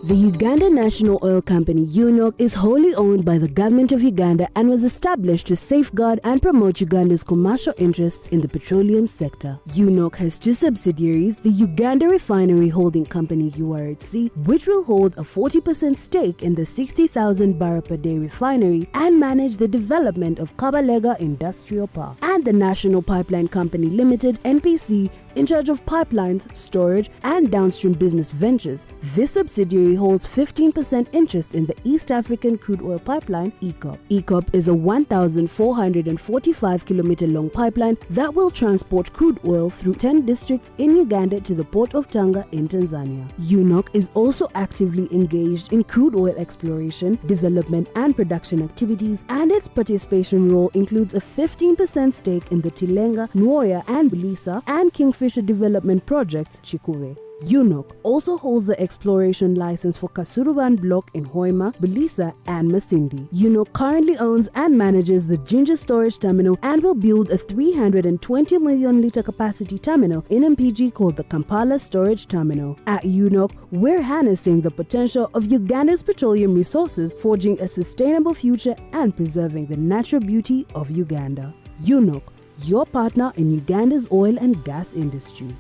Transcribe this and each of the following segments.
The Uganda National Oil Company, UNOC, is wholly owned by the government of Uganda and was established to safeguard and promote Uganda's commercial interests in the petroleum sector. UNOC has two subsidiaries, the Uganda Refinery Holding Company, URHC, which will hold a 40% stake in the 60,000 barrel per day refinery and manage the development of Kabalega Industrial Park, and the National Pipeline Company Limited, NPC, in charge of pipelines, storage, and downstream business ventures. This subsidiary holds 15% interest in the East African Crude Oil Pipeline, EACOP. EACOP is a 1,445-kilometer long pipeline that will transport crude oil through 10 districts in Uganda to the port of Tanga in Tanzania. UNOC is also actively engaged in crude oil exploration, development, and production activities, and its participation role includes a 15% stake in the Tilenga, Nwoya, and Bulisa, and Kingfisher development projects, Chikure. UNOC also holds the exploration license for Kasuruban Block in Hoima, Bulisa, and Masindi. UNOC currently owns and manages the Ginger Storage Terminal and will build a 320 million litre capacity terminal in MPG called the Kampala Storage Terminal. At UNOC, we're harnessing the potential of Uganda's petroleum resources, forging a sustainable future and preserving the natural beauty of Uganda. UNOC, your partner in Uganda's oil and gas industry.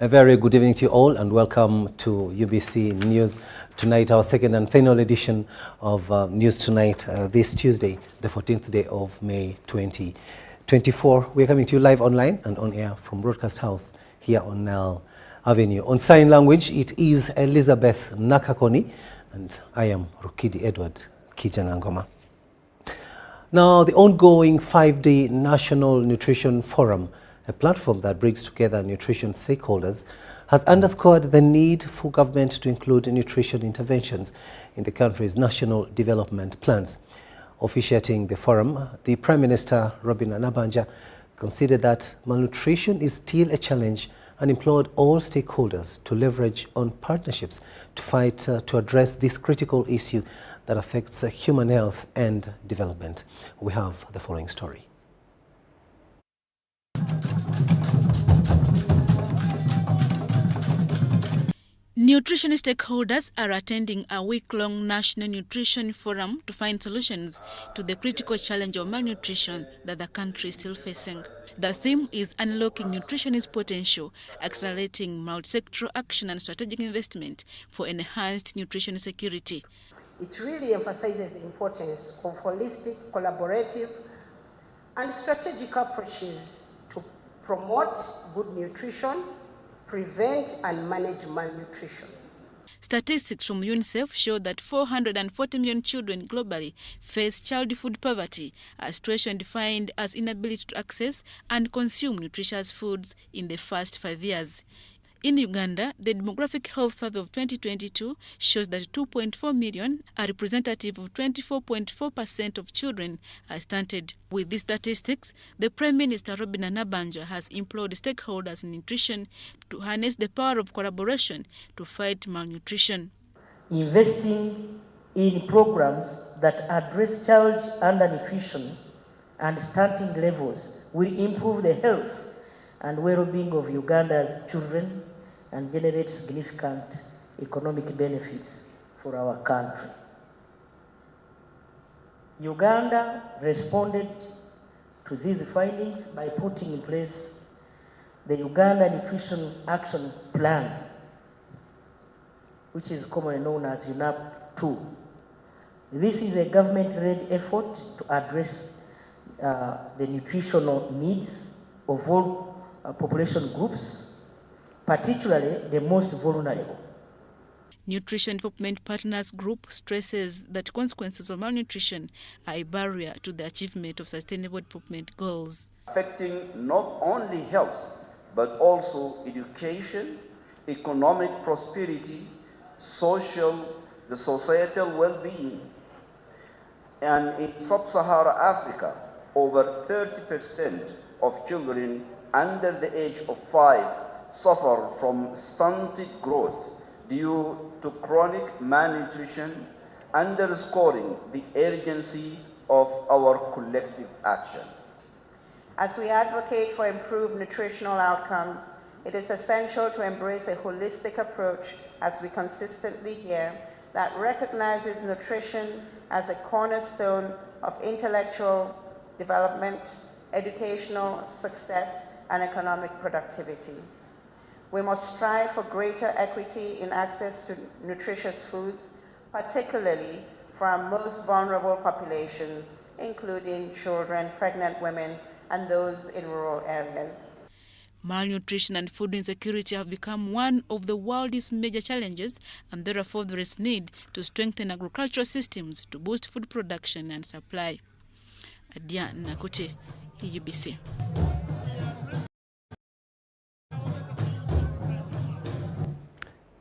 A very good evening to you all and welcome to UBC News Tonight, our second and final edition of News Tonight this Tuesday, the 14th day of May 2024. We're coming to you live online and on air from Broadcast House here on Nile Avenue. On sign language, it is Elizabeth Nakakoni and I am Rukidi Edward Kijanangoma. Now, the ongoing 5-day National Nutrition Forum, a platform that brings together nutrition stakeholders, has underscored the need for government to include nutrition interventions in the country's national development plans. Officiating the forum, the Prime Minister, Robin Nabbanja, considered that malnutrition is still a challenge and implored all stakeholders to leverage on partnerships to address this critical issue that affects human health and development. We have the following story. Nutrition stakeholders are attending a week-long National Nutrition Forum to find solutions to the critical challenge of malnutrition that the country is still facing. The theme is Unlocking Nutritionist Potential, Accelerating Multi-Sectoral Action and Strategic Investment for Enhanced Nutrition Security. It really emphasizes the importance of holistic, collaborative, and strategic approaches to promote good nutrition, prevent and manage malnutrition. Statistics from UNICEF show that 440 million children globally face child food poverty, a situation defined as inability to access and consume nutritious foods in the first 5 years. In Uganda, the Demographic Health Survey of 2022 shows that 2.4 million, a representative of 24.4% of children, are stunted. With these statistics, the Prime Minister, Robin Nabbanja, has implored stakeholders in nutrition to harness the power of collaboration to fight malnutrition. Investing in programs that address child undernutrition and stunting levels will improve the health and well-being of Uganda's children and generate significant economic benefits for our country. Uganda responded to these findings by putting in place the Uganda Nutrition Action Plan, which is commonly known as UNAP 2. This is a government-led effort to address the nutritional needs of all population groups, particularly the most vulnerable. Nutrition Development Partners Group stresses that consequences of malnutrition are a barrier to the achievement of sustainable development goals. Affecting not only health, but also education, economic prosperity, the societal well-being. And in sub-Saharan Africa, over 30% of children under the age of 5 suffer from stunted growth due to chronic malnutrition underscoring the urgency of our collective action. As we advocate for improved nutritional outcomes, it is essential to embrace a holistic approach, as we consistently hear, that recognizes nutrition as a cornerstone of intellectual development, educational success, and economic productivity. We must strive for greater equity in access to nutritious foods, particularly for our most vulnerable populations, including children, pregnant women, and those in rural areas. Malnutrition and food insecurity have become one of the world's major challenges, and therefore there is need to strengthen agricultural systems to boost food production and supply. Adia Nakute, UBC.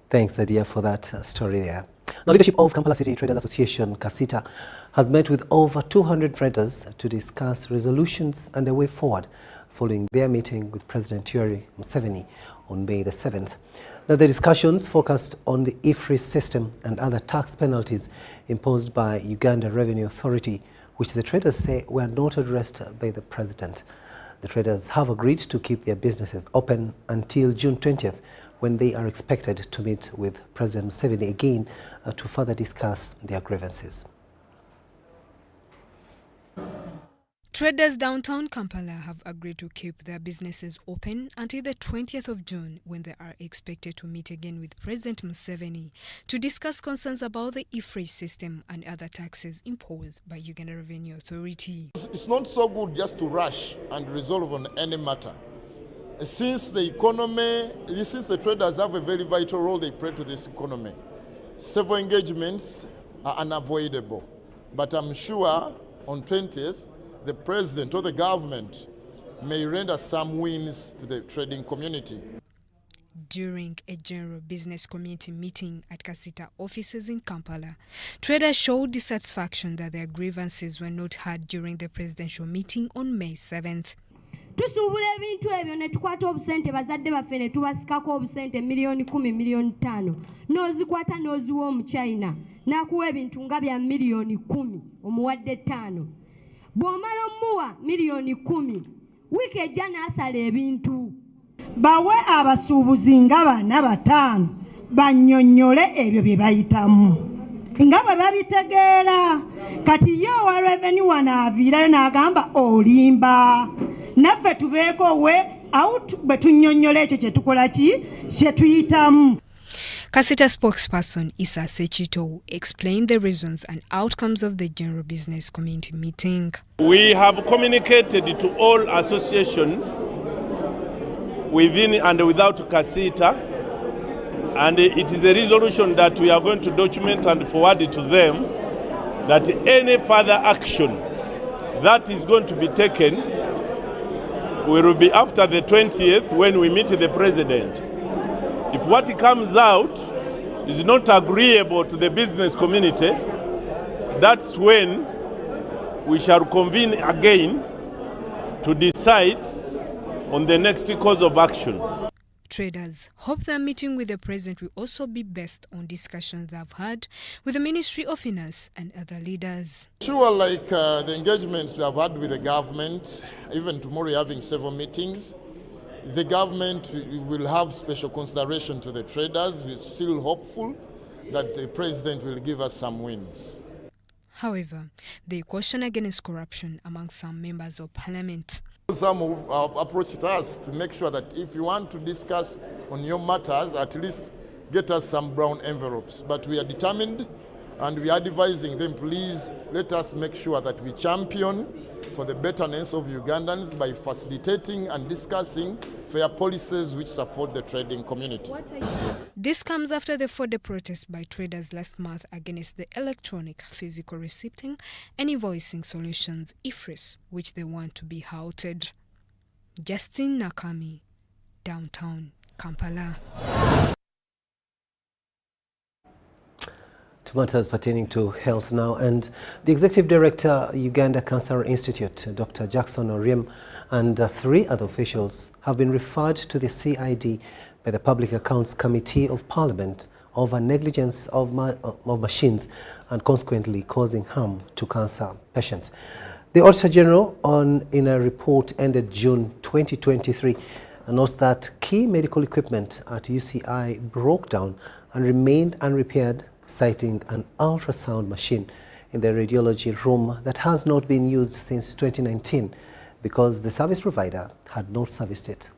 Thanks, Adia, for that story there. The leadership of Kampala City Traders Association, KASITA, has met with over 200 traders to discuss resolutions and a way forward following their meeting with President Yoweri Museveni on May the 7th. Now, the discussions focused on the IFRIS system and other tax penalties imposed by Uganda Revenue Authority, which the traders say were not addressed by the President. The traders have agreed to keep their businesses open until June 20th, when they are expected to meet with President Museveni again to further discuss their grievances. Traders downtown Kampala have agreed to keep their businesses open until the 20th of June, when they are expected to meet again with President Museveni to discuss concerns about the IFRIS system and other taxes imposed by Uganda Revenue Authority. It's not so good just to rush and resolve on any matter. Since the traders have a very vital role they play to this economy, several engagements are unavoidable. But I'm sure on 20th, the President or the government may render some wins to the trading community. During a general business community meeting at KASITA offices in Kampala, traders showed dissatisfaction that their grievances were not heard during the presidential meeting on May 7th. Tusuubula ebintu ebyo ne tukwata obusente bazadde baffe ne tubasikako obusente miliyoni 10 miliyoni 5 n'ozikwata n'oziwa omuchina n'akuwa ebintu nga bya miliyoni 10 omuwadde 5 bw'omala omuwa miliyoni 10 wiiki ejja n'asala ebintu bawe abasuubuzi nga bana 5 bannyonnyole ebyo bye bayitamu nga bwe babitegeera kati ye owa revenue wanaaviirayo n'agamba olimba naffe tubeeko we out bwe tunnyonnyola ekyo kye tukola kye tuyitamu. KASITA spokesperson Issa Sechito explained the reasons and outcomes of the general business community meeting. We have communicated to all associations within and without KASITA, and it is a resolution that we are going to document and forward it to them, that any further action that is going to be taken will be after the 20th, when we meet the President. If what comes out is not agreeable to the business community, that's when we shall convene again to decide on the next course of action. Traders hope their meeting with the President will also be based on discussions they've had with the Ministry of Finance and other leaders. Sure, like the engagements we have had with the government, even tomorrow we're having several meetings, the government will have special consideration to the traders. We're still hopeful that the President will give us some wins. However, they caution against corruption among some members of Parliament. Some have approached us to make sure that if you want to discuss on your matters, at least get us some brown envelopes. But we are determined, and we are advising them, please let us make sure that we champion for the betterness of Ugandans by facilitating and discussing fair policies which support the trading community. This comes after the 4-day protest by traders last month against the electronic physical receipting and invoicing solutions, IFRIS, which they want to be halted. Justin Nakami, downtown Kampala. To matters pertaining to health now, and the Executive Director, Uganda Cancer Institute, Dr. Jackson Oriem, and 3 other officials have been referred to the CID by the Public Accounts Committee of Parliament over negligence of machines and consequently causing harm to cancer patients. The Auditor General, in a report ended June 2023, announced that key medical equipment at UCI broke down and remained unrepaired, citing an ultrasound machine in the radiology room that has not been used since 2019 because the service provider had not serviced it.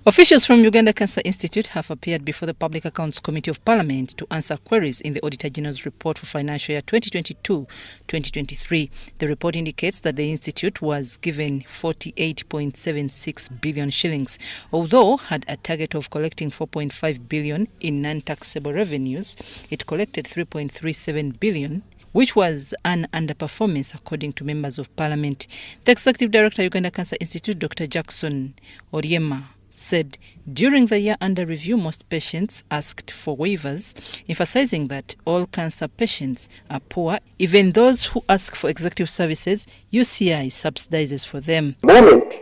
Officials from Uganda Cancer Institute have appeared before the Public Accounts Committee of Parliament to answer queries in the Auditor General's report for financial year 2022-2023. The report indicates that the Institute was given 48.76 billion shillings. Although had a target of collecting 4.5 billion in non-taxable revenues, it collected 3.37 billion, which was an underperformance according to members of Parliament. The Executive Director, Uganda Cancer Institute, Dr. Jackson Oryema, said during the year under review, most patients asked for waivers, emphasizing that all cancer patients are poor. Even those who ask for executive services, UCI subsidizes for them. At the moment,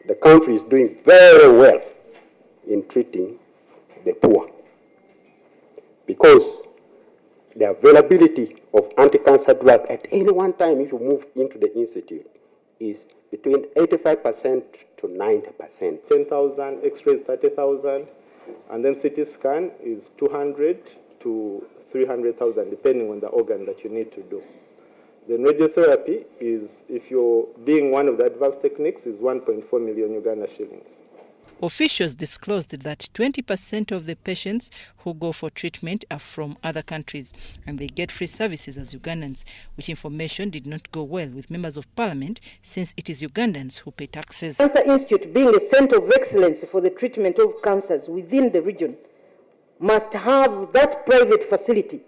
the country is doing very well in treating the poor because the availability of anti-cancer drug at any one time, if you move into the institute, is between 85% to 90%. 10,000, X-rays 30,000, and then CT scan is 200 to 300,000, depending on the organ that you need to do. Then radiotherapy is, if you're doing one of the advanced techniques, is 1.4 million Uganda shillings. Officials disclosed that 20% of the patients who go for treatment are from other countries and they get free services as Ugandans, which information did not go well with members of Parliament since it is Ugandans who pay taxes. Cancer Institute, being a center of excellence for the treatment of cancers within the region, must have that private facility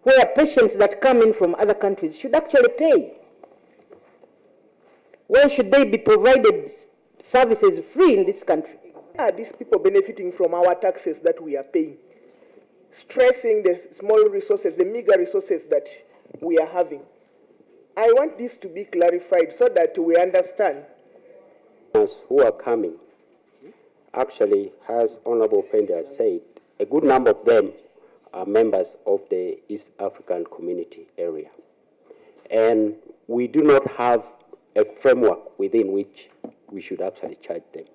where patients that come in from other countries should actually pay. Why should they be provided services free in this country? Are these people benefiting from our taxes that we are paying? Stressing the small resources, the meager resources that we are having. I want this to be clarified so that we understand. Who are coming, actually, as Honorable Pender said, a good number of them are members of the East African Community area. And we do not have a framework within which we should actually charge them.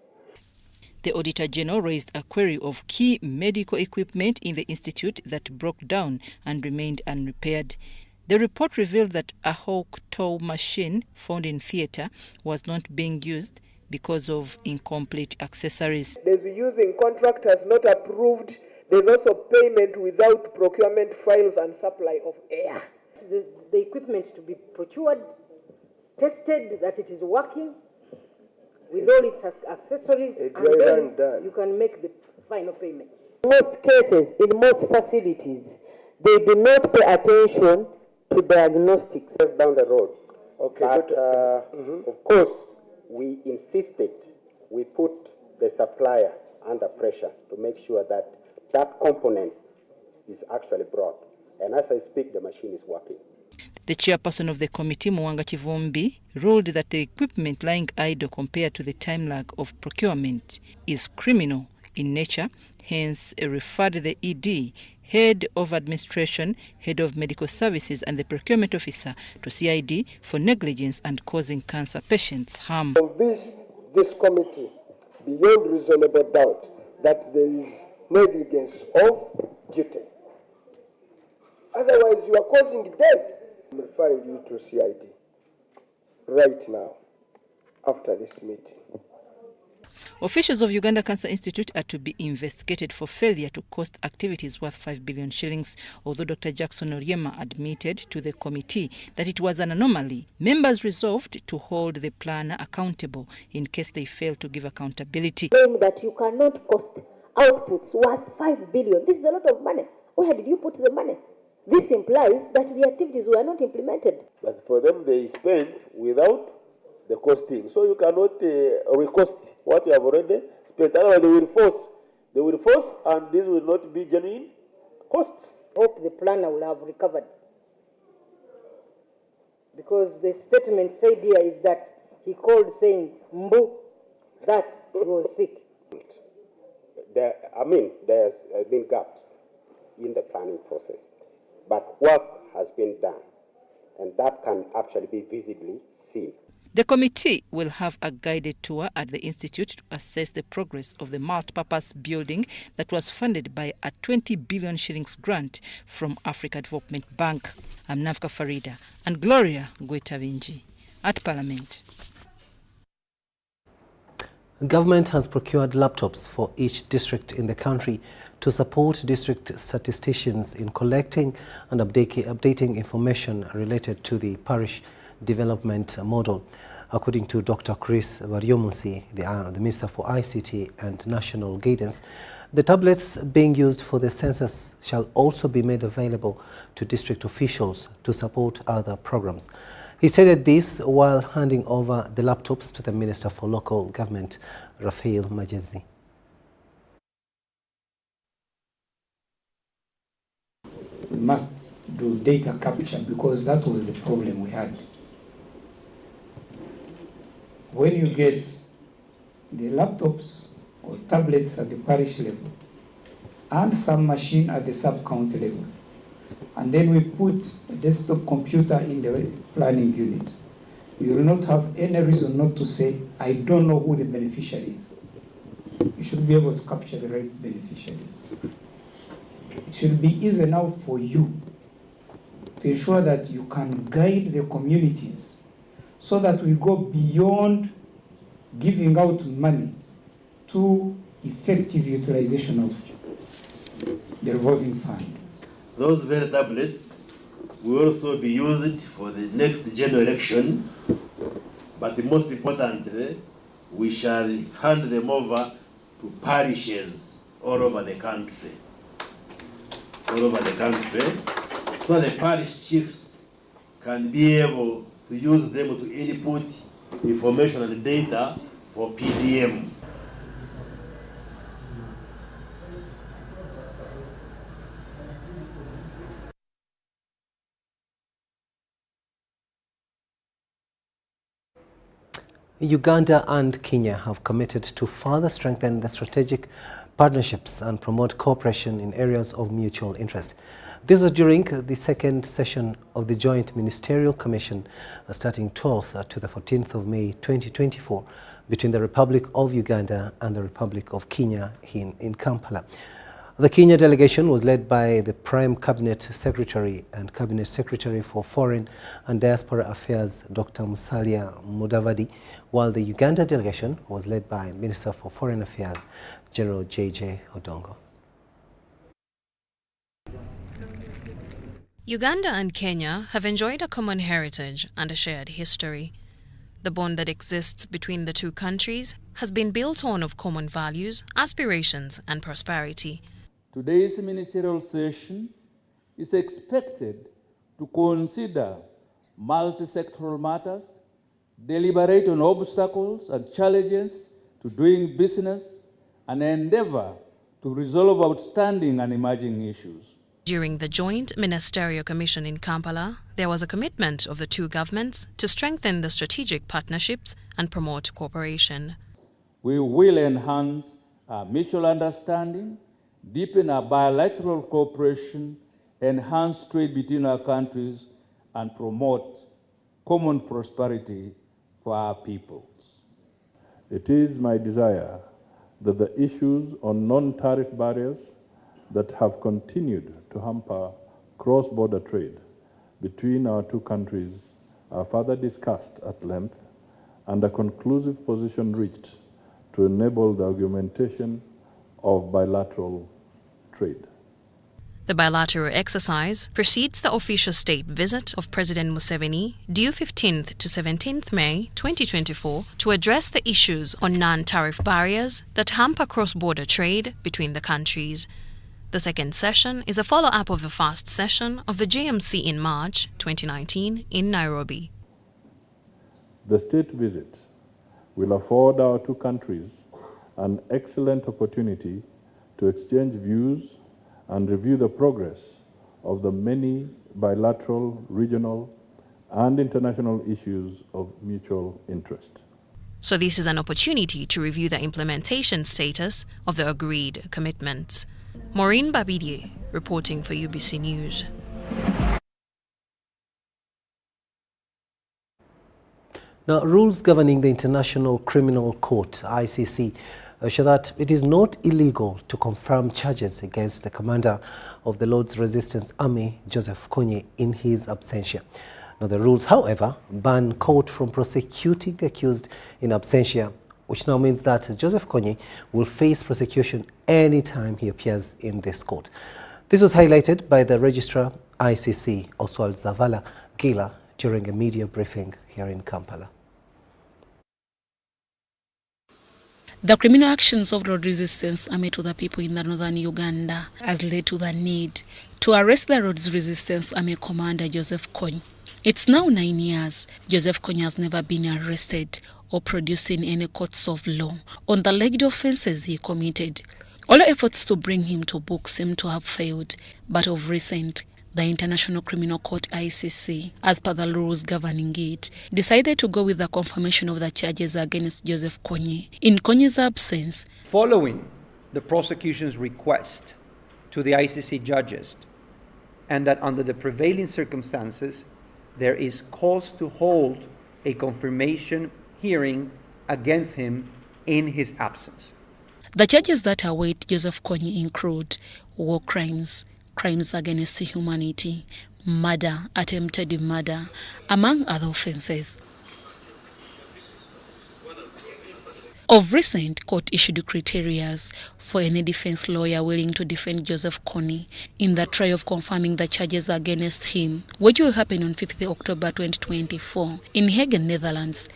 The Auditor General raised a query of key medical equipment in the institute that broke down and remained unrepaired. The report revealed that a Hawk tow machine found in theatre was not being used because of incomplete accessories. There's using contractors not approved. There's also payment without procurement files and supply of air. The equipment to be procured, tested that it is working, with all its accessories, and then you can make the final payment. In most cases, in most facilities, they do not pay attention to diagnostics. Down the road. Okay. But, of course, we insisted, we put the supplier under pressure to make sure that that component is actually brought. And as I speak, the machine is working. The chairperson of the committee, Mwanga Chivumbi, ruled that the equipment lying idle compared to the time lag of procurement is criminal in nature, hence referred the ED, Head of Administration, Head of Medical Services and the Procurement Officer to CID for negligence and causing cancer patients harm. Of this committee, beyond reasonable doubt, that there is negligence of duty. Otherwise, you are causing death. I'm referring you to CID right now, after this meeting. Officials of Uganda Cancer Institute are to be investigated for failure to cost activities worth 5 billion shillings, although Dr. Jackson Oryema admitted to the committee that it was an anomaly. Members resolved to hold the planner accountable in case they fail to give accountability. Claim that you cannot cost outputs worth 5 billion. This is a lot of money. Where did you put the money? This implies that the activities were not implemented. But for them, they spend without the costing. So you cannot recost what you have already spent. Otherwise, they will force, and this will not be genuine costs. Hope the planner will have recovered. Because the statement said here is that he called saying, Mbu, that was sick. There's been gaps in the planning process, but work has been done, and that can actually be visibly seen. The committee will have a guided tour at the Institute to assess the progress of the multi-purpose building that was funded by a 20 billion shillings grant from Africa Development Bank. I'm Nafka Farida and Gloria Gwetavinji at Parliament. The government has procured laptops for each district in the country to support district statisticians in collecting and updating information related to the parish development model. According to Dr. Chris Varyomusi, the Minister for ICT and National Guidance, the tablets being used for the census shall also be made available to district officials to support other programs. He stated this while handing over the laptops to the Minister for Local Government, Raphael Majezi. We must do data capture because that was the problem we had. When you get the laptops or tablets at the parish level and some machine at the sub-county level, and then we put a desktop computer in the planning unit, you will not have any reason not to say, I don't know who the beneficiary is. You should be able to capture the right beneficiaries. It should be easy now for you to ensure that you can guide the communities so that we go beyond giving out money to effective utilization of the revolving fund. Those very tablets will also be used for the next general election, but most importantly, we shall hand them over to parishes all over the country. So the parish chiefs can be able to use them to input information and data for PDM. Uganda and Kenya have committed to further strengthen the strategic partnerships and promote cooperation in areas of mutual interest. This was during the second session of the Joint Ministerial Commission starting 12th to the 14th of May 2024 between the Republic of Uganda and the Republic of Kenya in Kampala. The Kenya delegation was led by the Prime Cabinet Secretary and Cabinet Secretary for Foreign and Diaspora Affairs, Dr. Musalia Mudavadi, while the Uganda delegation was led by Minister for Foreign Affairs, General J.J. Odongo. Uganda and Kenya have enjoyed a common heritage and a shared history. The bond that exists between the two countries has been built on common values, aspirations, and prosperity. Today's ministerial session is expected to consider multi-sectoral matters, deliberate on obstacles and challenges to doing business, and endeavor to resolve outstanding and emerging issues. During the Joint Ministerial Commission in Kampala, there was a commitment of the two governments to strengthen the strategic partnerships and promote cooperation. We will enhance our mutual understanding, deepen our bilateral cooperation, enhance trade between our countries, and promote common prosperity for our peoples. It is my desire that the issues on non-tariff barriers that have continued to hamper cross-border trade between our two countries are further discussed at length and a conclusive position reached to enable the augmentation of bilateral trade. The bilateral exercise precedes the official state visit of President Museveni, due 15th to 17th May 2024, to address the issues on non-tariff barriers that hamper cross-border trade between the countries. The second session is a follow-up of the first session of the JMC in March 2019 in Nairobi. The state visit will afford our two countries an excellent opportunity to exchange views and review the progress of the many bilateral, regional, and international issues of mutual interest. So this is an opportunity to review the implementation status of the agreed commitments. Maureen Babidie, reporting for UBC News. Now, rules governing the International Criminal Court, ICC, show that it is not illegal to confirm charges against the commander of the Lord's Resistance Army, Joseph Kony, in his absentia. Now, the rules, however, ban court from prosecuting the accused in absentia, which now means that Joseph Kony will face prosecution anytime he appears in this court. This was highlighted by the Registrar ICC, Oswald Zavala Gila, during a media briefing here in Kampala. The criminal actions of Lord's Resistance Army to the people in the northern Uganda has led to the need to arrest the Lord's Resistance Army commander Joseph Kony. It's now 9 years. Joseph Kony has never been arrested or produced in any courts of law on the alleged offences he committed. All efforts to bring him to book seem to have failed, but of recent, the International Criminal Court ICC, as per the rules governing it, decided to go with the confirmation of the charges against Joseph Kony in Kony's absence. Following the prosecution's request to the ICC judges, and that under the prevailing circumstances, there is cause to hold a confirmation hearing against him in his absence. The charges that await Joseph Kony include war crimes, crimes against humanity, murder, attempted murder, among other offences. Of recent, court issued criteria for any defense lawyer willing to defend Joseph Kony in the trial of confirming the charges against him, which will happen on 5th October 2024 in Hague, Netherlands.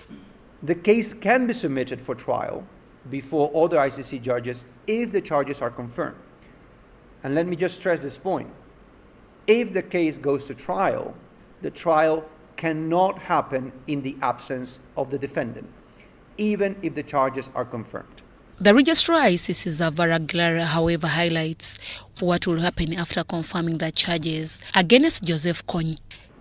The case can be submitted for trial before other ICC judges if the charges are confirmed. And let me just stress this point. If the case goes to trial, the trial cannot happen in the absence of the defendant, even if the charges are confirmed. The Registrar ICC Zavala Gila, however, highlights what will happen after confirming the charges against Joseph Kony.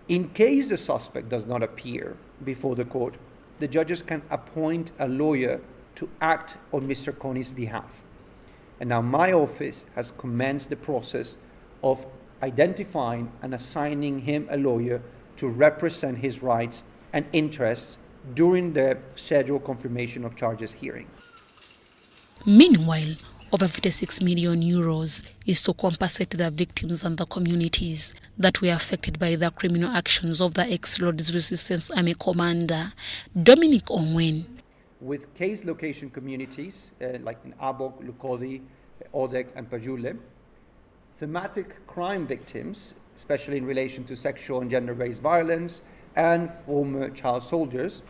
In case the suspect does not appear before the court, the judges can appoint a lawyer to act on Mr. Kony's behalf. And now my office has commenced the process of identifying and assigning him a lawyer to represent his rights and interests during the scheduled confirmation of charges hearing. Meanwhile, over 56 million euros is to compensate the victims and the communities that were affected by the criminal actions of the ex-Lord's Resistance Army commander, Dominic Ongwen. With case location communities like in Abok, Lukodi, Odek, and Pajule, thematic crime victims, especially in relation to sexual and gender-based violence, and former child soldiers,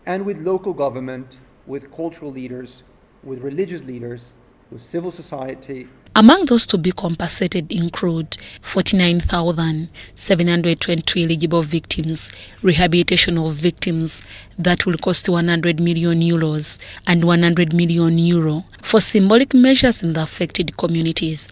and with local government, with cultural leaders, with religious leaders, with civil society. Among those to be compensated include 49,722 eligible victims, rehabilitation of victims that will cost 100 million euros and 100 million euro for symbolic measures in the affected communities.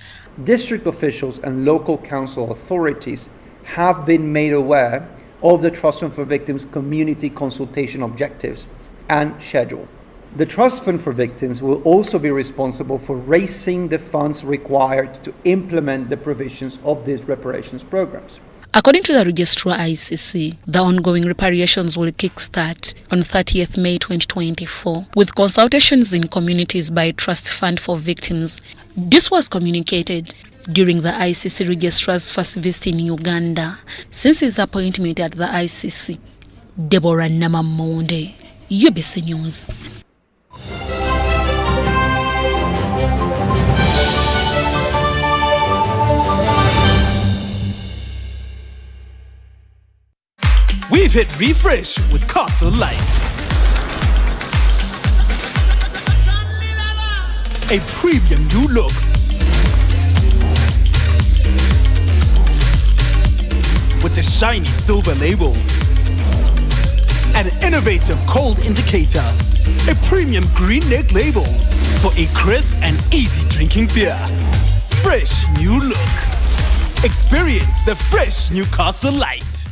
District officials and local council authorities have been made aware of the Trust Fund for Victims community consultation objectives and schedule. The Trust Fund for Victims will also be responsible for raising the funds required to implement the provisions of these reparations programs. According to the Registrar ICC, the ongoing reparations will kickstart on 30th May 2024 with consultations in communities by Trust Fund for Victims. This was communicated during the ICC Registrar's first visit in Uganda since his appointment at the ICC. Deborah Namamonde, UBC News. We've hit refresh with Castle Light. A premium new look. With the shiny silver label. An innovative cold indicator. A premium green neck label for a crisp and easy drinking beer. Fresh new look. Experience the fresh new Castle Light.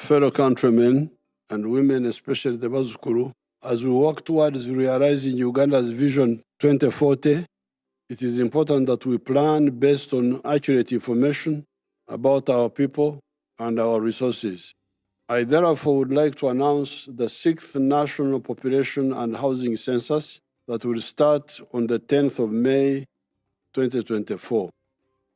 fellow countrymen and women, especially the Bazukuru, as we work towards realizing Uganda's Vision 2040, it is important that we plan based on accurate information about our people and our resources. I therefore would like to announce the 6th National Population and Housing Census that will start on the 10th of May 2024.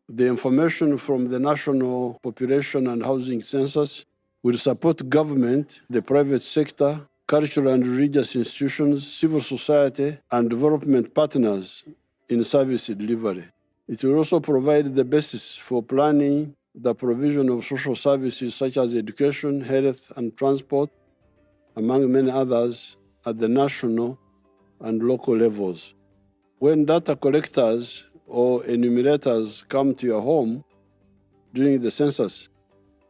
The information from the National Population and Housing Census will support government, the private sector, cultural and religious institutions, civil society, and development partners in service delivery. It will also provide the basis for planning the provision of social services such as education, health, and transport, among many others, at the national and local levels. When data collectors or enumerators come to your home during the census,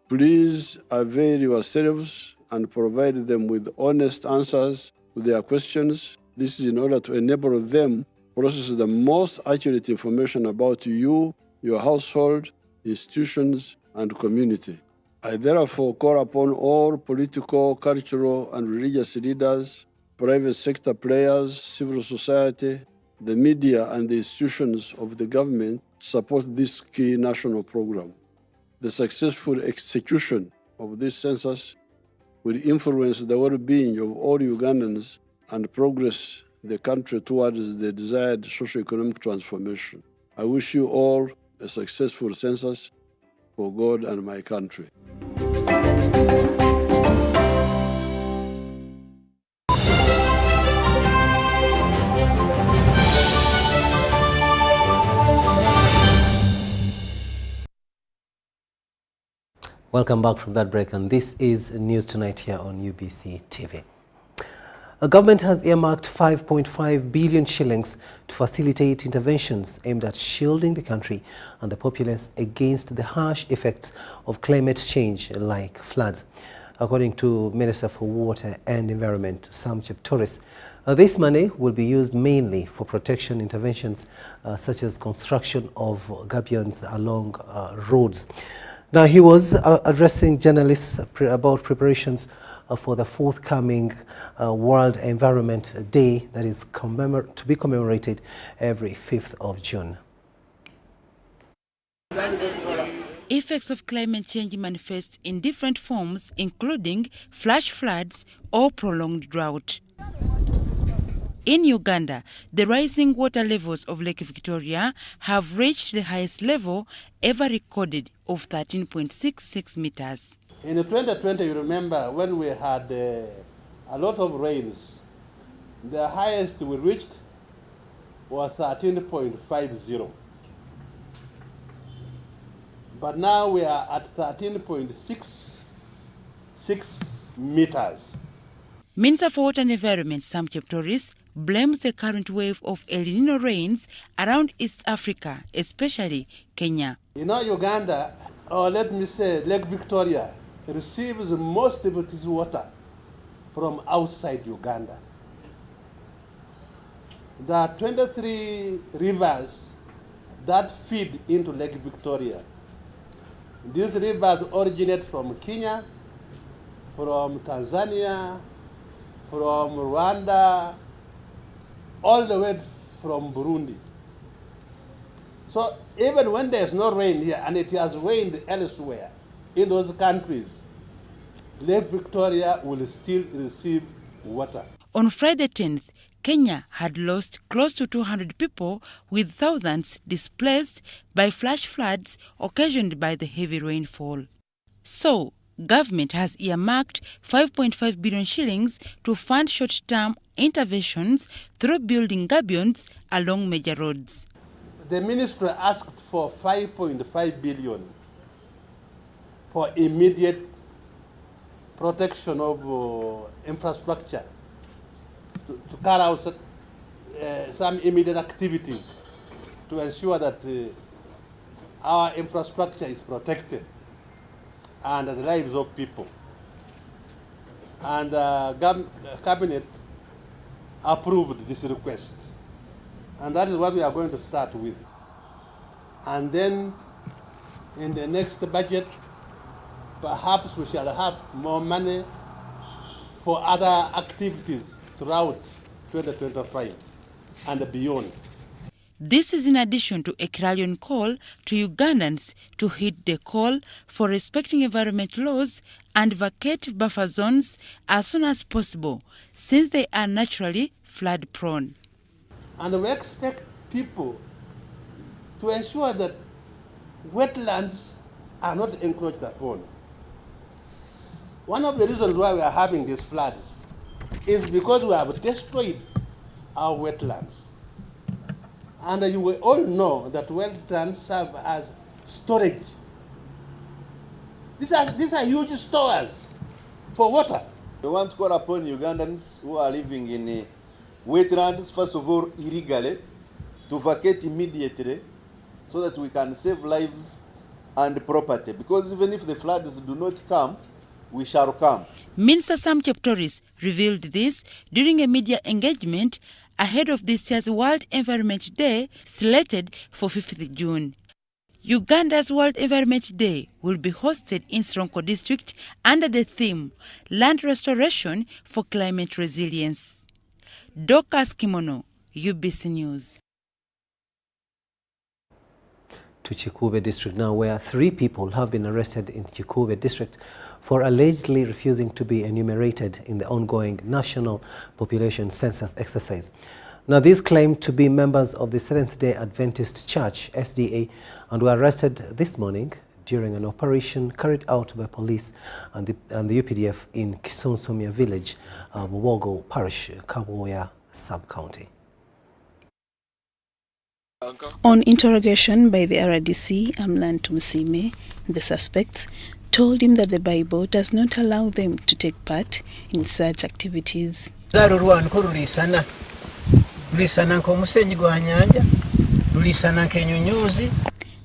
please avail yourselves and provide them with honest answers to their questions. This is in order to enable them to process the most accurate information about you, your household, institutions, and community. I therefore call upon all political, cultural, and religious leaders, private sector players, civil society, the media, and the institutions of the government to support this key national program. The successful execution of this census will influence the well-being of all Ugandans and progress the country towards the desired socio-economic transformation. I wish you all a successful census for God and my country. Welcome back from that break, and this is News Tonight here on UBC TV. The government has earmarked 5.5 billion shillings to facilitate interventions aimed at shielding the country and the populace against the harsh effects of climate change like floods. According to Minister for Water and Environment, Sam Cheptoris, this money will be used mainly for protection interventions such as construction of gabions along roads. Now, he was addressing journalists about preparations for the forthcoming World Environment Day that is to be commemorated every 5th of June. Effects of climate change manifest in different forms, including flash floods or prolonged drought. In Uganda, the rising water levels of Lake Victoria have reached the highest level ever recorded of 13.66 meters. In 2020, you remember when we had a lot of rains, the highest we reached was 13.50. But now we are at 13.66 meters. Minister for Water and Environment, Sam Cheptoris, blames the current wave of El Nino rains around East Africa, especially Kenya. You know, Uganda, or let me say Lake Victoria, receives most of its water from outside Uganda. There are 23 rivers that feed into Lake Victoria. These rivers originate from Kenya, from Tanzania, from Rwanda, all the way from Burundi. So even when there's no rain here, and it has rained elsewhere in those countries, Lake Victoria will still receive water. On Friday 10th, Kenya had lost close to 200 people, with thousands displaced by flash floods occasioned by the heavy rainfall. So, government has earmarked 5.5 billion shillings to fund short-term interventions through building gabions along major roads. The ministry asked for 5.5 billion for immediate protection of infrastructure, to carry out some immediate activities to ensure that our infrastructure is protected and the lives of people. And Cabinet approved this request. And that is what we are going to start with. And then in the next budget, perhaps we shall have more money for other activities throughout 2025 and beyond. This is in addition to a clarion call to Ugandans to heed the call for respecting environmental laws and vacate buffer zones as soon as possible, since they are naturally flood-prone. And we expect people to ensure that wetlands are not encroached upon. One of the reasons why we are having these floods is because we have destroyed our wetlands. And you will all know that wetlands serve as storage. These are huge stores for water. We want to call upon Ugandans who are living in wetlands, first of all, illegally, to vacate immediately so that we can save lives and property. Because even if the floods do not come, we shall come. Minister Sam Cheptoris revealed this during a media engagement ahead of this year's World Environment Day, slated for 5th June. Uganda's World Environment Day will be hosted in Sonko District under the theme Land Restoration for Climate Resilience. Dorcas Kimono, UBC News. To Chikube District now, where 3 people have been arrested in Chikube District for allegedly refusing to be enumerated in the ongoing National Population Census exercise. Now, these claim to be members of the Seventh-day Adventist Church, SDA, and were arrested this morning during an operation carried out by police and the UPDF in Kisonsomia Village, Muwogo Parish, Kaboya Sub-County. On interrogation by the RDC, Amlan Tumsime, the suspects told him that the Bible does not allow them to take part in such activities.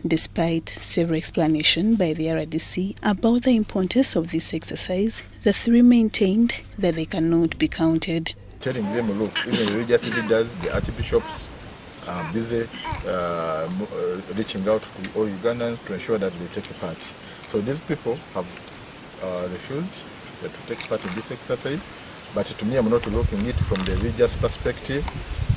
Despite several explanations by the RDC about the importance of this exercise, the 3 maintained that they cannot be counted. Telling them, look, even religious leaders, the archbishops, are busy reaching out to all Ugandans to ensure that they take part. So these people have refused to take part in this exercise. But to me, I'm not looking at it from the religious perspective.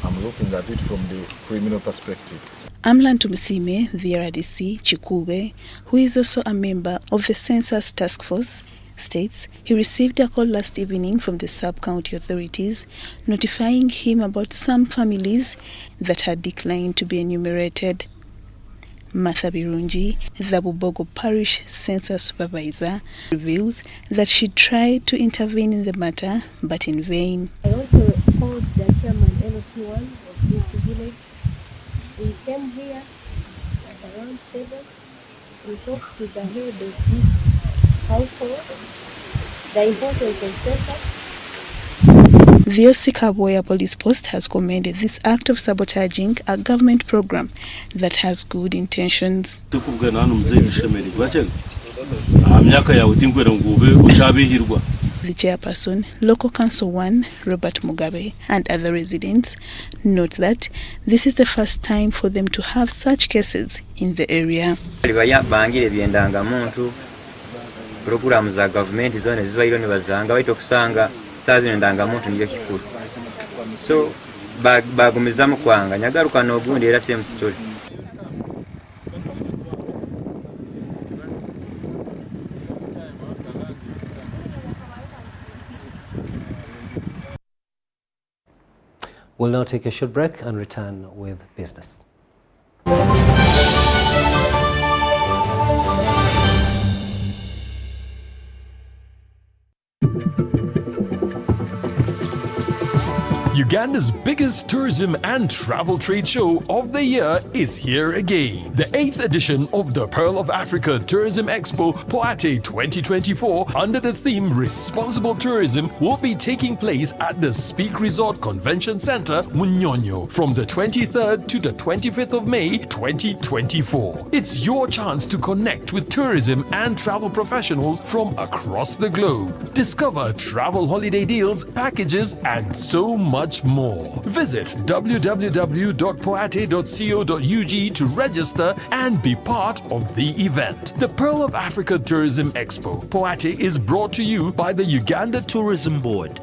I'm looking at it from the criminal perspective. Amlan Tumsime, the RDC, Chikube, who is also a member of the Census Task Force, states he received a call last evening from the sub-county authorities notifying him about some families that had declined to be enumerated. Martha Birungi, the Bubogo Parish Census Supervisor, reveals that she tried to intervene in the matter, but in vain. I also called the chairman LOC1 of this village. We came here at around 7. We talked to the head of this household, the importance of census. The Osikaboya Police Post has commended this act of sabotaging a government program that has good intentions. The chairperson, Local Council 1, Robert Mugabe, and other residents note that this is the first time for them to have such cases in the area. Programu za government zone zibairo ni bazanga baito kusanga saa zino ndangamuntu niyo kikuru so bagumizamu kwanga nyagaruka n'ogundi era same story. We'll now take a short break and return with business. Uganda's biggest tourism and travel trade show of the year is here again. The 8th edition of the Pearl of Africa Tourism Expo Poate 2024 under the theme Responsible Tourism will be taking place at the Speak Resort Convention Center, Munyonyo from the 23rd to the 25th of May 2024. It's your chance to connect with tourism and travel professionals from across the globe. Discover travel holiday deals, packages, and so much much more. Visit www.poate.co.ug to register and be part of the event. The Pearl of Africa Tourism Expo, Poate, is brought to you by the Uganda Tourism Board.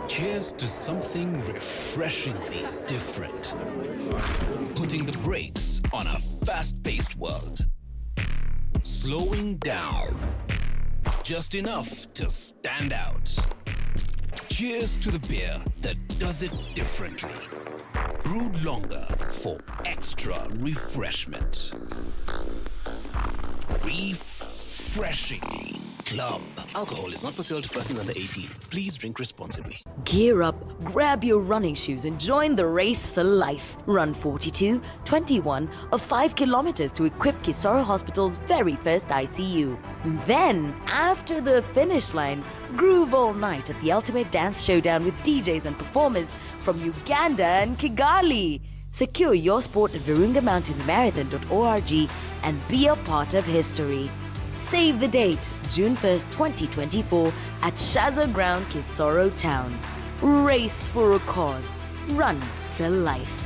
Cheers to something refreshingly different. Putting the brakes on a fast-paced world. Slowing down. Just enough to stand out. Cheers to the beer that does it differently. Brewed longer for extra refreshment. Refreshingly Club. Alcohol is not for sale to persons under 18. Please drink responsibly. Gear up, grab your running shoes and join the race for life. Run 42, 21 or 5 kilometers to equip Kisoro Hospital's very first ICU. Then, after the finish line, groove all night at the ultimate dance showdown with DJs and performers from Uganda and Kigali. Secure your sport at virungamountainmarathon.org and be a part of history. Save the date, June 1st, 2024 at Shaza Ground, Kisoro Town. Race for a cause. Run for life.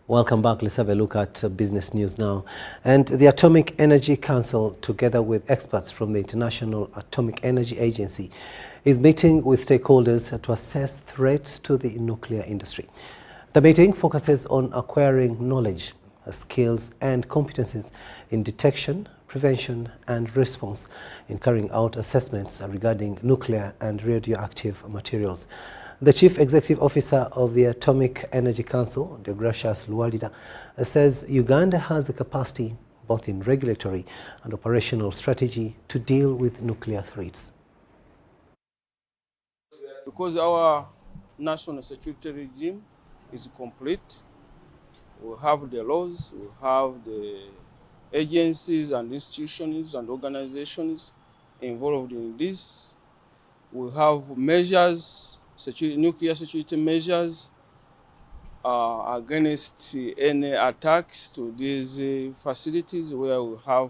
Welcome back. Let's have a look at business news now. And the Atomic Energy Council, together with experts from the International Atomic Energy Agency, is meeting with stakeholders to assess threats to the nuclear industry. The meeting focuses on acquiring knowledge, skills and competencies in detection, prevention and response in carrying out assessments regarding nuclear and radioactive materials. The Chief Executive Officer of the Atomic Energy Council, Deogratius Lualida, says Uganda has the capacity, both in regulatory and operational strategy, to deal with nuclear threats. Because our national security regime is complete, we have the laws, we have the agencies and institutions and organizations involved in this. We have measures, nuclear security measures against any attacks to these facilities where we have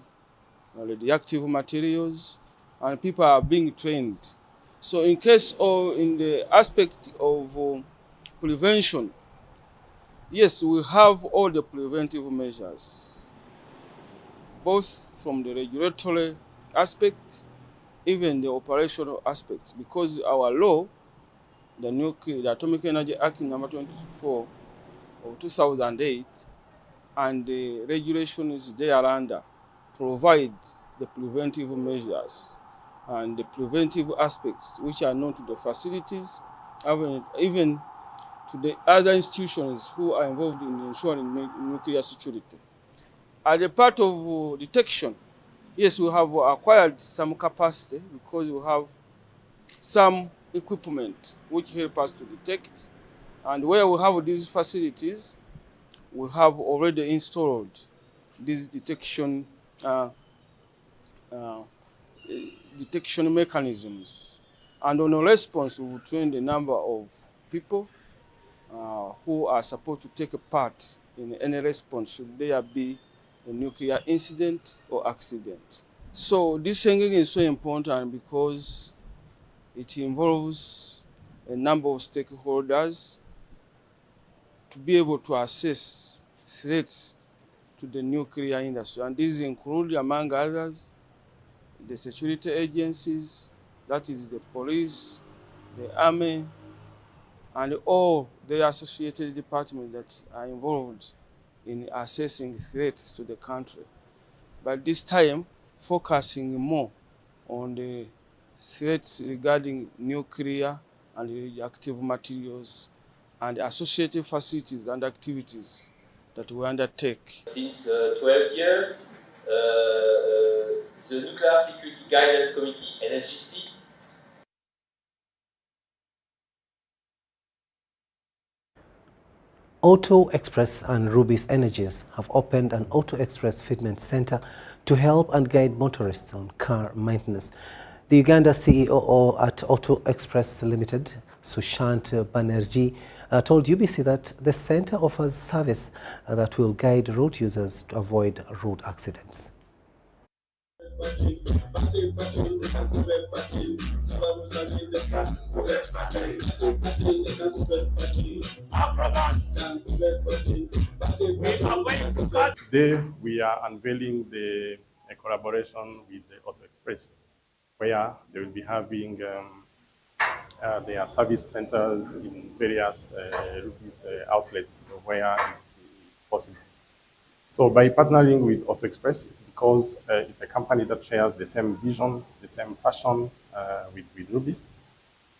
radioactive materials, and people are being trained. So in case of, in the aspect of prevention, yes, we have all the preventive measures, both from the regulatory aspect, even the operational aspect, because our law, the Atomic Energy Act number 24 of 2008, and the regulations thereunder provide the preventive measures and the preventive aspects which are known to the facilities, even to the other institutions who are involved in ensuring nuclear security. As a part of detection, yes, we have acquired some capacity because we have some equipment which help us to detect, and where we have these facilities, we have already installed these detection mechanisms. And on a response, we will train the number of people who are supposed to take a part in any response should there be a nuclear incident or accident. So this training is so important because it involves a number of stakeholders to be able to assess threats to the nuclear industry. And these include, among others, the security agencies, that is the police, the army, and all the associated departments that are involved in assessing threats to the country. But this time, focusing more on the threats regarding nuclear and radioactive materials and associated facilities and activities that we undertake. Since 12 years, the Nuclear Security Guidance Committee, NSGC, Auto Express and Rubis Energies have opened an Auto Express Fitment Center to help and guide motorists on car maintenance. The Uganda CEO at Auto Express Limited, Sushant Banerjee, told UBC that the center offers service that will guide road users to avoid road accidents. Today we are unveiling a collaboration with the Auto Express, where they will be having their service centers in various outlets where it's possible. So by partnering with Auto Express, it's because it's a company that shares the same vision, the same passion with Rubis,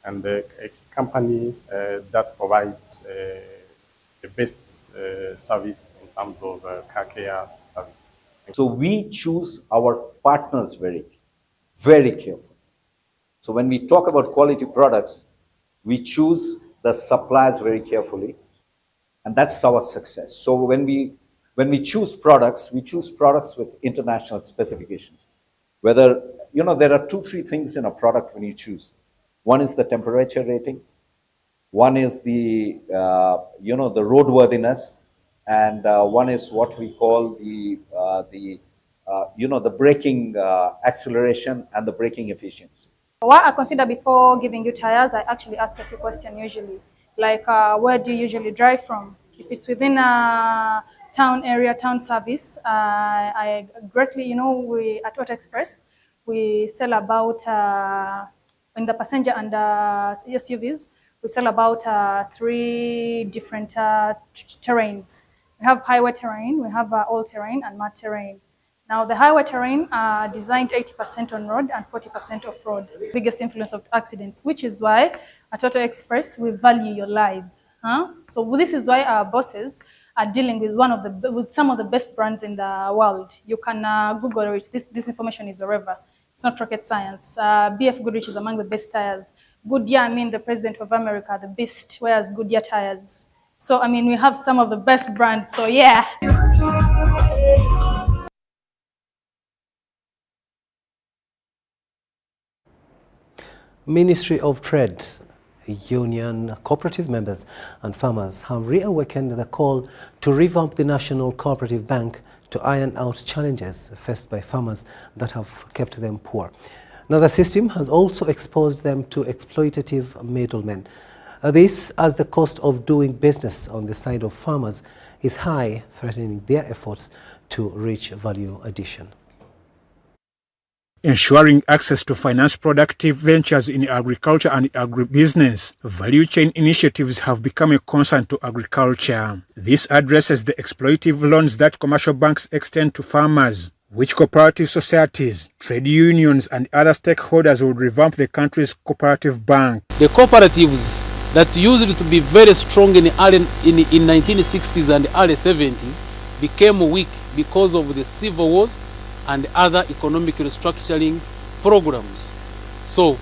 and a company that provides the best service in terms of car care service. So we choose our partners very carefully. So when we talk about quality products, we choose the suppliers very carefully, and that's our success. So when we choose products with international specifications. Whether, there are 2-3 things in a product when you choose. One is the temperature rating, one is the roadworthiness, and one is what we call the braking acceleration and the braking efficiency. What I consider before giving you tires, I actually ask a few questions usually, like where do you usually drive from? If it's within a town area, town service, I greatly, we at Auto Express, we sell about, in the passenger and SUVs, we sell about 3 different terrains. We have highway terrain, we have all-terrain and mud terrain. Now, the highway terrain are designed 80% on road and 40% off-road. Biggest influence of accidents, which is why at Auto Express, we value your lives. So this is why our bosses are dealing with some of the best brands in the world. You can Google it. This information is wherever. It's not rocket science. BF Goodrich is among the best tires. Goodyear, the president of America, the best, wears Goodyear tires. So, we have some of the best brands. So, yeah. Ministry of Trade, union, cooperative members and farmers have reawakened the call to revamp the National Cooperative Bank to iron out challenges faced by farmers that have kept them poor. Now, the system has also exposed them to exploitative middlemen. This as the cost of doing business on the side of farmers is high, threatening their efforts to reach value addition. Ensuring access to finance productive ventures in agriculture and agribusiness, value chain initiatives have become a concern to agriculture. This addresses the exploitative loans that commercial banks extend to farmers, which cooperative societies, trade unions and other stakeholders would revamp the country's cooperative bank. The cooperatives that used to be very strong in 1960s and early 70s became weak because of the civil wars and other economic restructuring programs. So,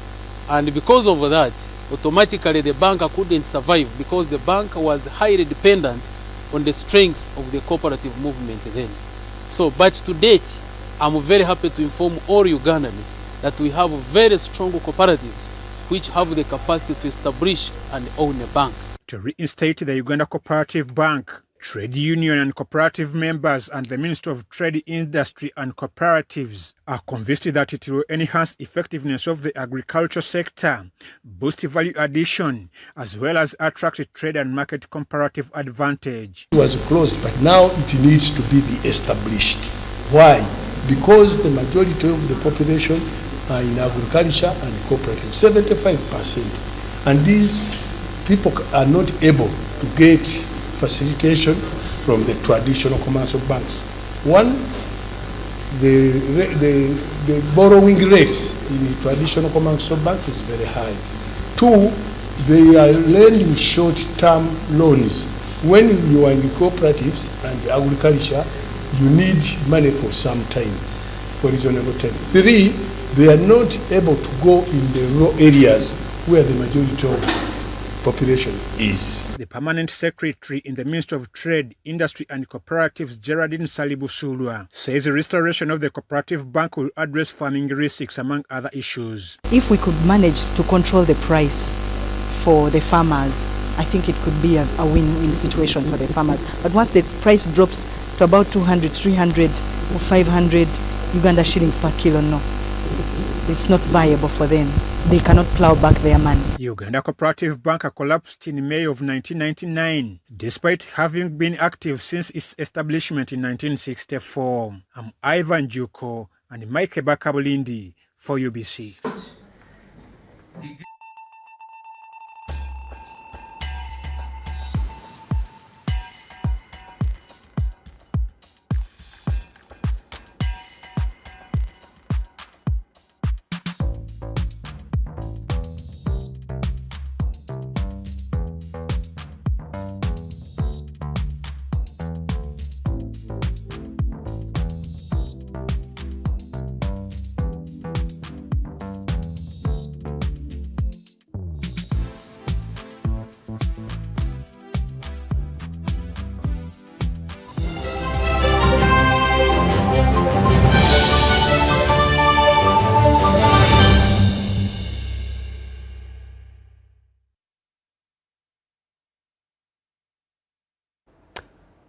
and because of that, automatically the bank couldn't survive because the bank was highly dependent on the strengths of the cooperative movement then. So, but to date, I'm very happy to inform all Ugandans that we have very strong cooperatives which have the capacity to establish and own a bank. To reinstate the Uganda Cooperative Bank, trade union and cooperative members and the Ministry of Trade, Industry and Cooperatives are convinced that it will enhance effectiveness of the agriculture sector, boost value addition, as well as attract trade and market comparative advantage. It was closed, but now it needs to be established. Why? Because the majority of the population are in agriculture and cooperative, 75%. And these people are not able to get facilitation from the traditional commercial banks. One, the borrowing rates in the traditional commercial banks is very high. Two, they are lending short-term loans. When you are in the cooperatives and the agriculture, you need money for some time, for reasonable time. Three, they are not able to go in the rural areas where the majority of population is. The Permanent Secretary in the Ministry of Trade, Industry and Cooperatives, Geraldine Salibusulwa, says the restoration of the cooperative bank will address farming risks among other issues. If we could manage to control the price for the farmers, I think it could be a win-win situation for the farmers. But once the price drops to about 200, 300 or 500 Uganda shillings per kilo, no, it's not viable for them. They cannot plow back their money. Uganda Cooperative Bank collapsed in May of 1999, despite having been active since its establishment in 1964. I'm Ivan Juko and Mike Bakabulindi for UBC.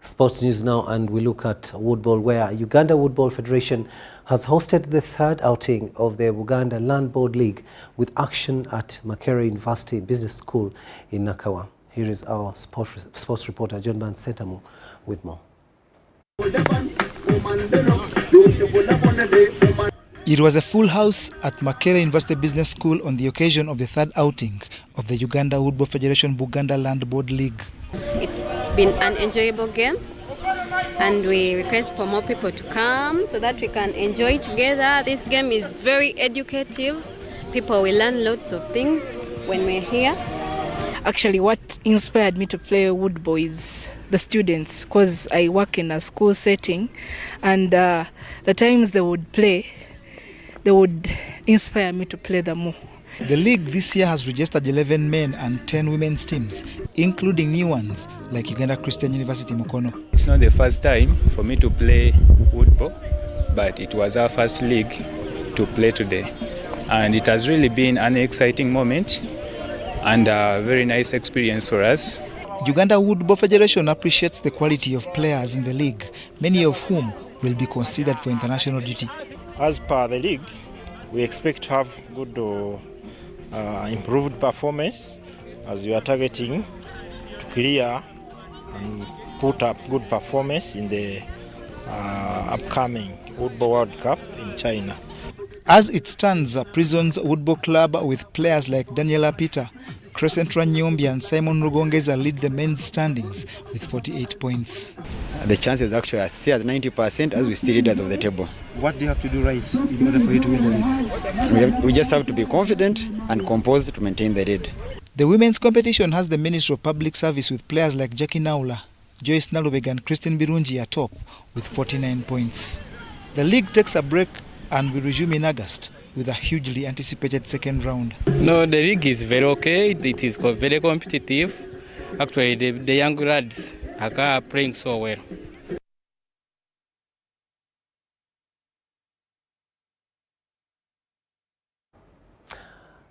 Sports news now, and we look at Woodball, where Uganda Woodball Federation has hosted the third outing of the Buganda Land Board League with action at Makerere University Business School in Nakawa. Here is our sports reporter, John Ban Setamu, with more. It was a full house at Makerere University Business School on the occasion of the third outing of the Uganda Woodball Federation Buganda Land Board League. It's been an enjoyable game, and we request for more people to come so that we can enjoy together. This game is very educative. People will learn lots of things when we're here. Actually, what inspired me to play Woodball is the students, because I work in a school setting, and the times they would play, they would inspire me to play them more. The league this year has registered 11 men and 10 women's teams, including new ones like Uganda Christian University Mukono. It's not the first time for me to play Woodball, but it was our first league to play today. And it has really been an exciting moment and a very nice experience for us. Uganda Woodball Federation appreciates the quality of players in the league, many of whom will be considered for international duty. As per the league, we expect to have good improved performance, as we are targeting to clear and put up good performance in the upcoming Woodball World Cup in China. As it stands, Prison's Woodball Club with players like Daniela Peter, Crescent Ranyombi and Simon Rugongeza lead the men's standings with 48 points. The chances actually are still at 90% as we still leaders of the table. What do you have to do right in order for you to win the league? We just have to be confident and composed to maintain the lead. The women's competition has the Ministry of Public Service with players like Jackie Naula, Joyce Nalubega and Christine Birunji atop with 49 points. The league takes a break and will resume in August with a hugely anticipated second round. No, the league is very okay. It is very competitive. Actually, the young lads are playing so well.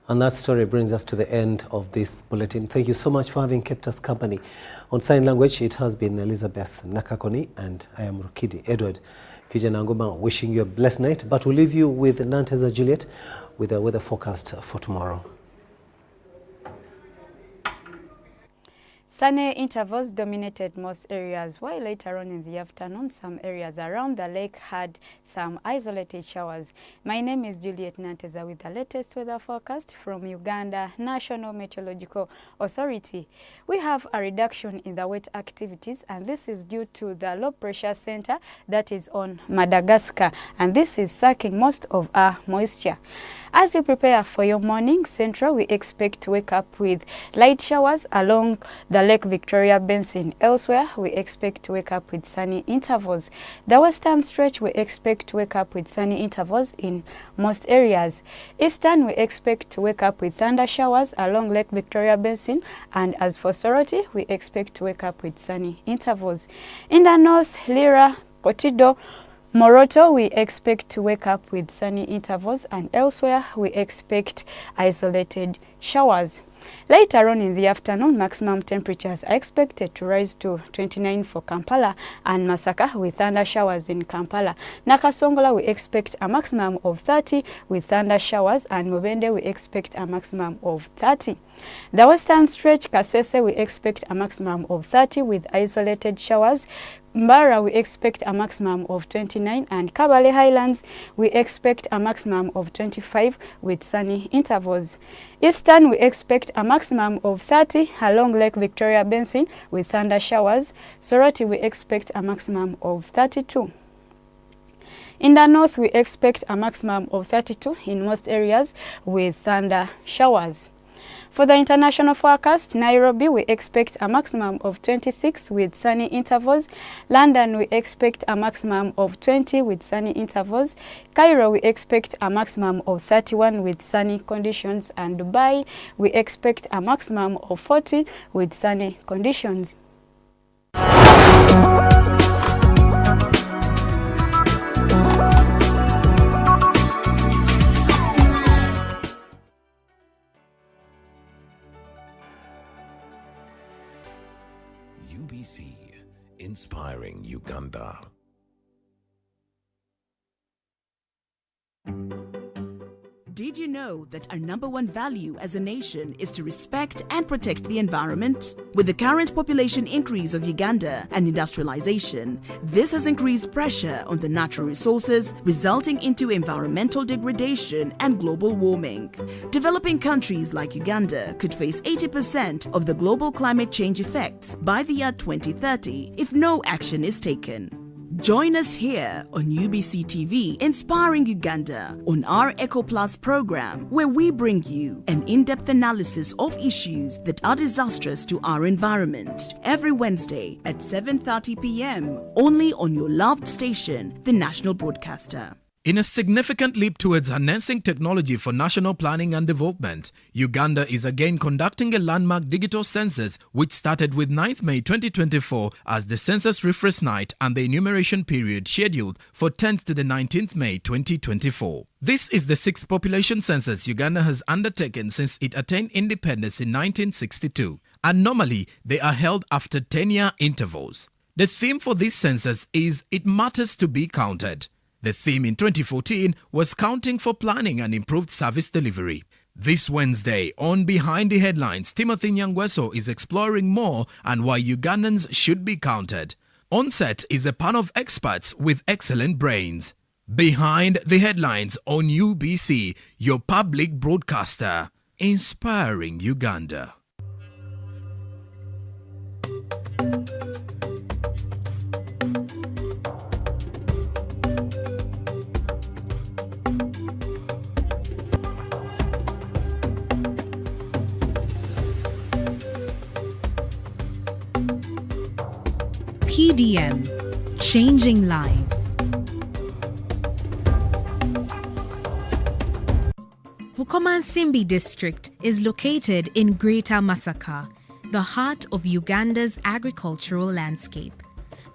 And that story brings us to the end of this bulletin. Thank you so much for having kept us company. On sign language, it has been Elizabeth Nakakoni, and I am Rukidi Edward Kijanangoma, wishing you a blessed night, but we'll leave you with Nanteza Juliet with the weather forecast for tomorrow. Sunny intervals dominated most areas, while later on in the afternoon, some areas around the lake had some isolated showers. My name is Juliet Nanteza with the latest weather forecast from Uganda National Meteorological Authority. We have a reduction in the wet activities, and this is due to the low pressure center that is on Madagascar, and this is sucking most of our moisture. As you prepare for your morning, Central, we expect to wake up with light showers along the Lake Victoria Basin. Elsewhere, we expect to wake up with sunny intervals. The western stretch, we expect to wake up with sunny intervals in most areas. Eastern, we expect to wake up with thunder showers along Lake Victoria Basin. And as for Soroti, we expect to wake up with sunny intervals. In the north, Lira, Kotido, Moroto, we expect to wake up with sunny intervals, and elsewhere we expect isolated showers. Later on in the afternoon, maximum temperatures are expected to rise to 29 for Kampala and Masaka with thunder showers in Kampala. Nakasongola, we expect a maximum of 30 with thunder showers, and Mubende, we expect a maximum of 30. The western stretch, Kasese, we expect a maximum of 30 with isolated showers. Mbara, we expect a maximum of 29, and Kabale Highlands, we expect a maximum of 25 with sunny intervals. Eastern, we expect a maximum of 30 along Lake Victoria Basin with thunder showers. Soroti, we expect a maximum of 32. In the north, we expect a maximum of 32 in most areas with thunder showers. For the international forecast, Nairobi, we expect a maximum of 26 with sunny intervals. London, we expect a maximum of 20 with sunny intervals. Cairo, we expect a maximum of 31 with sunny conditions. And Dubai, we expect a maximum of 40 with sunny conditions. UBC, inspiring Uganda. Did you know that our #1 value as a nation is to respect and protect the environment? With the current population increase of Uganda and industrialization, this has increased pressure on the natural resources, resulting into environmental degradation and global warming. Developing countries like Uganda could face 80% of the global climate change effects by the year 2030 if no action is taken. Join us here on UBC TV, Inspiring Uganda, on our Eco Plus program, where we bring you an in-depth analysis of issues that are disastrous to our environment. Every Wednesday at 7:30 p.m. only on your loved station, the National Broadcaster. In a significant leap towards harnessing technology for national planning and development, Uganda is again conducting a landmark digital census which started with 9th May 2024 as the census refresh night and the enumeration period scheduled for 10th to the 19th May 2024. This is the 6th population census Uganda has undertaken since it attained independence in 1962, and normally they are held after 10-year intervals. The theme for this census is It Matters to Be Counted. The theme in 2014 was Counting for Planning and Improved Service Delivery. This Wednesday, on Behind the Headlines, Timothy Nyangweso is exploring more on why Ugandans should be counted. On set is a panel of experts with excellent brains. Behind the Headlines on UBC, your public broadcaster, inspiring Uganda. PDM, changing lives. Bukomansimbi district is located in Greater Masaka, the heart of Uganda's agricultural landscape.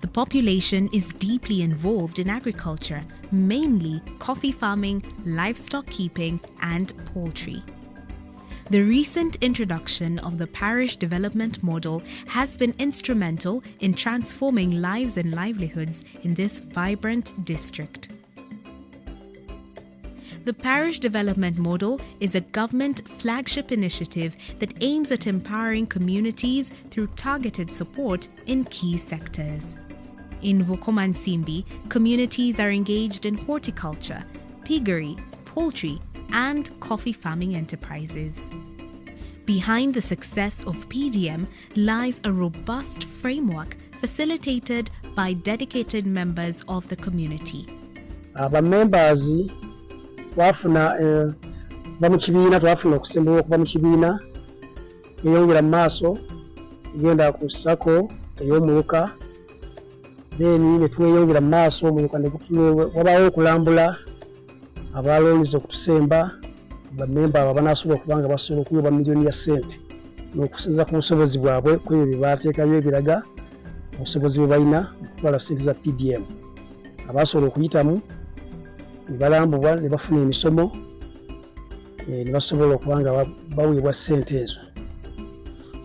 The population is deeply involved in agriculture, mainly coffee farming, livestock keeping, and poultry. The recent introduction of the parish development model has been instrumental in transforming lives and livelihoods in this vibrant district. The parish development model is a government flagship initiative that aims at empowering communities through targeted support in key sectors. In Bukomansimbi, communities are engaged in horticulture, piggery, poultry, and coffee farming enterprises. Behind the success of PDM lies a robust framework facilitated by dedicated members of the community. Members wafuna bamukibiina twafuna okusembewa okuva mu kibiina eyongera mu maaso kugenda ku sako ey'omuluka then ne tweyongera mu maaso omuluka ne wabawo okulambula abalonzi okutusemba bamemba abo banaasobola okuba nga basobola okuyoba miliyoni ya sente n'okusinza ku busobozi bwabwe ku ebyo bye baateekayo ebiraga obusobozi bwe balina okutwala sente za PDM. abasobola okuyitamu ne balambulwa ne bafuna emisomo ne basobola okuba nga baweebwa ssente ezo.